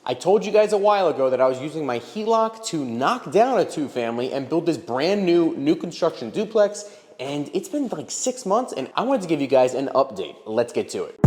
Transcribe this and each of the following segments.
I told you guys a while ago that I was using my HELOC to knock down a two-family and build this brand new construction duplex, and it's been like 6 months, and I wanted to give you guys an update. Let's get to it.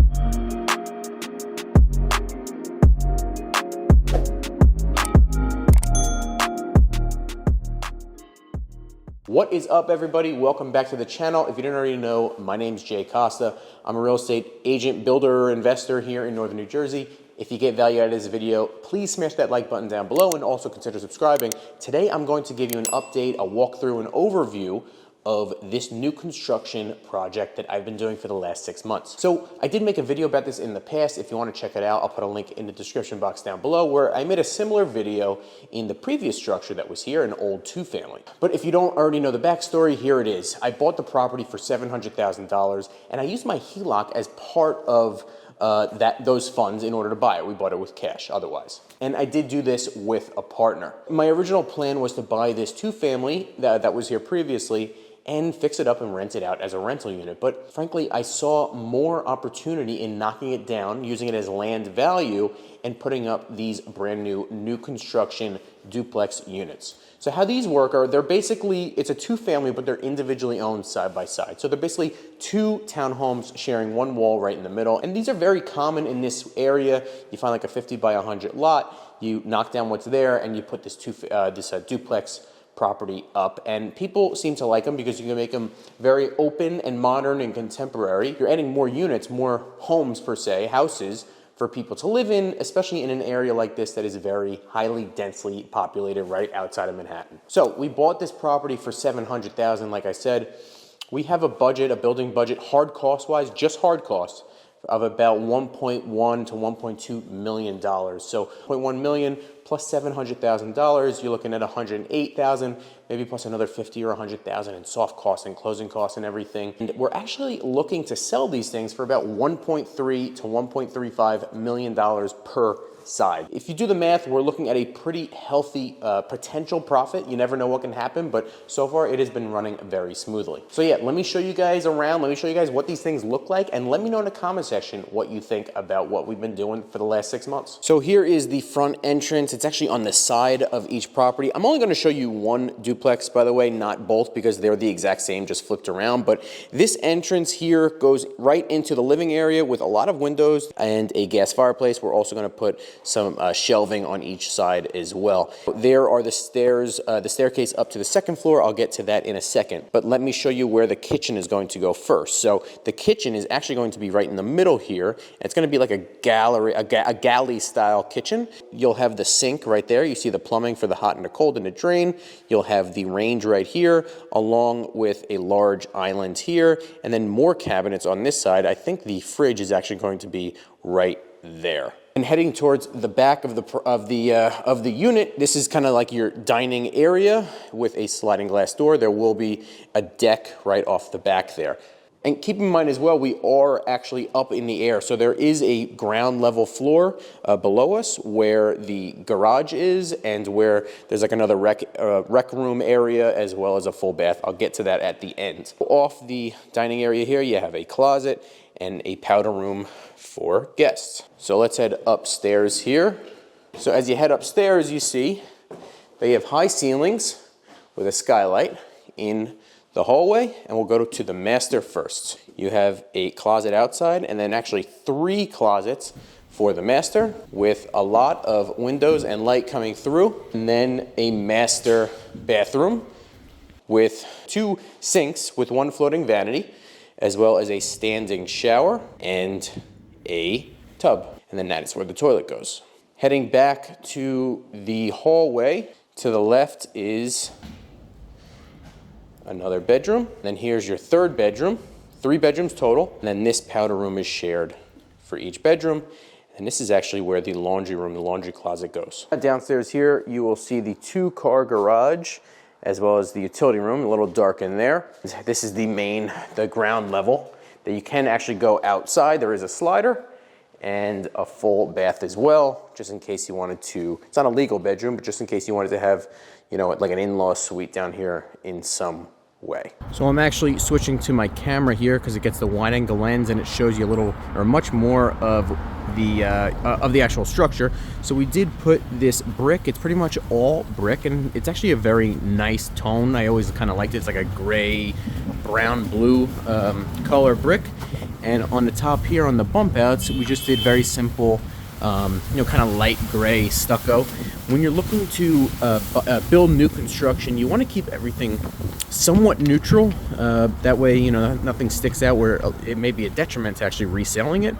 What is up, everybody? Welcome back to the channel. If you didn't already know, my name's Jay Costa. I'm a real estate agent, builder, investor here in Northern New Jersey. If you get value out of this video, please smash that like button down below and also consider subscribing. Today, I'm going to give you an update, a walkthrough, an overview of this new construction project that I've been doing for the last 6 months. So I did make a video about this in the past. If you want to check it out, I'll put a link in the description box down below where I made a similar video in the previous structure that was here, an old two-family. But if you don't already know the backstory, here it is. I bought the property for $700,000 and I used my HELOC as part of those funds in order to buy it. We bought it with cash otherwise. And I did do this with a partner. My original plan was to buy this two-family that was here previously and fix it up and rent it out as a rental unit. But frankly, I saw more opportunity in knocking it down, using it as land value, and putting up these brand new construction duplex units. So how these work are, they're basically, it's a two-family, but they're individually owned side by side. So they're basically two townhomes sharing one wall right in the middle. And these are very common in this area. You find like a 50 by 100 lot, you knock down what's there, and you put this duplex property up, and people seem to like them because you can make them very open and modern and contemporary. You're adding more units, more homes per se, houses for people to live in, especially in an area like this that is very highly densely populated right outside of Manhattan. So we bought this property for $700,000. Like I said, we have a budget, a building budget, hard cost wise, just hard costs, of about $1.1 to $1.2 million. So $0.1 million plus $700,000, you're looking at $108,000, maybe plus another $50,000 or $100,000 in soft costs and closing costs and everything. And we're actually looking to sell these things for about $1.3 to $1.35 million per side. If you do the math, we're looking at a pretty healthy potential profit. You never know what can happen, but so far it has been running very smoothly. So yeah, let me show you guys around. Let me show you guys what these things look like, and let me know in the comment section what you think about what we've been doing for the last 6 months. So here is the front entrance. It's actually on the side of each property. I'm only going to show you one duplex, by the way, not both, because they're the exact same, just flipped around. But this entrance here goes right into the living area with a lot of windows and a gas fireplace. We're also going to put some shelving on each side as well. There are the stairs, the staircase up to the second floor. I'll get to that in a second, but let me show you where the kitchen is going to go first. So the kitchen is actually going to be right in the middle here. It's going to be like a gallery, a galley style kitchen. You'll have the sink right there. You see the plumbing for the hot and the cold and the drain. You'll have the range right here, along with a large island here, and then more cabinets on this side. I think the fridge is actually going to be right there. And heading towards the back of the unit, this is kind of like your dining area with a sliding glass door. There will be a deck right off the back there. And keep in mind as well, we are actually up in the air. So there is a ground level floor below us where the garage is and where there's like another rec room area as well as a full bath. I'll get to that at the end. Off the dining area here, you have a closet and a powder room for guests. So let's head upstairs here. So as you head upstairs, you see they have high ceilings with a skylight in the hallway, and we'll go to the master first. You have a closet outside and then actually 3 closets for the master with a lot of windows and light coming through, and then a master bathroom with 2 sinks with 1 floating vanity, as well as a standing shower and a tub. And then that is where the toilet goes. Heading back to the hallway, to the left is another bedroom. Then here's your 3rd bedroom, 3 bedrooms total. And then this powder room is shared for each bedroom. And this is actually where the laundry room, the laundry closet goes. Downstairs here, you will see the 2-car garage, as well as the utility room, a little dark in there. This is the ground level that you can actually go outside. There is a slider and a full bath as well, just in case you wanted to. It's not a legal bedroom, but just in case you wanted to have, you know, like an in-law suite down here in some way. So I'm actually switching to my camera here because it gets the wide angle lens and it shows you a little or much more of the actual structure. So we did put this brick. It's pretty much all brick, and it's actually a very nice tone. I always kind of liked it. It's like a gray, brown, blue color brick. And on the top here on the bump outs, we just did very simple, kind of light gray stucco. When you're looking to build new construction, you want to keep everything somewhat neutral. That way, nothing sticks out where it may be a detriment to actually reselling it,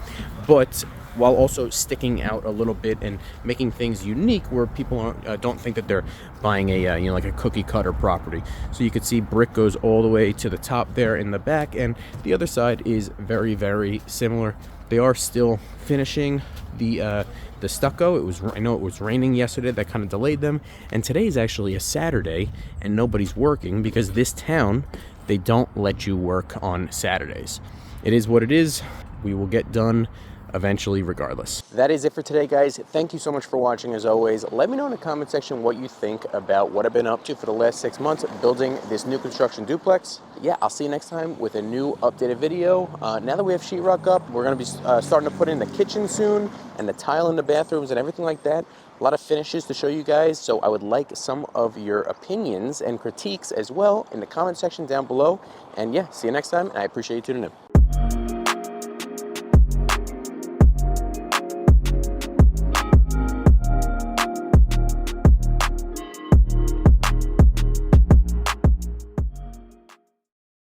but while also sticking out a little bit and making things unique where people don't think that they're buying a like a cookie cutter property. So you can see brick goes all the way to the top there in the back, and the other side is very, very similar. They are still finishing the stucco. I know it was raining yesterday, that kind of delayed them, and today is actually a Saturday and nobody's working because this town, they don't let you work on Saturdays. It is what it is. We will get done eventually regardless. That is it for today, guys. Thank you so much for watching. As always, let me know in the comment section what you think about what I've been up to for the last 6 months building this new construction duplex. Yeah, I'll see you next time with a new updated video. Now that we have sheetrock up, we're going to be starting to put in the kitchen soon and the tile in the bathrooms and everything like that. A lot of finishes to show you guys, so I would like some of your opinions and critiques as well in the comment section down below. And yeah, see you next time, and I appreciate you tuning in.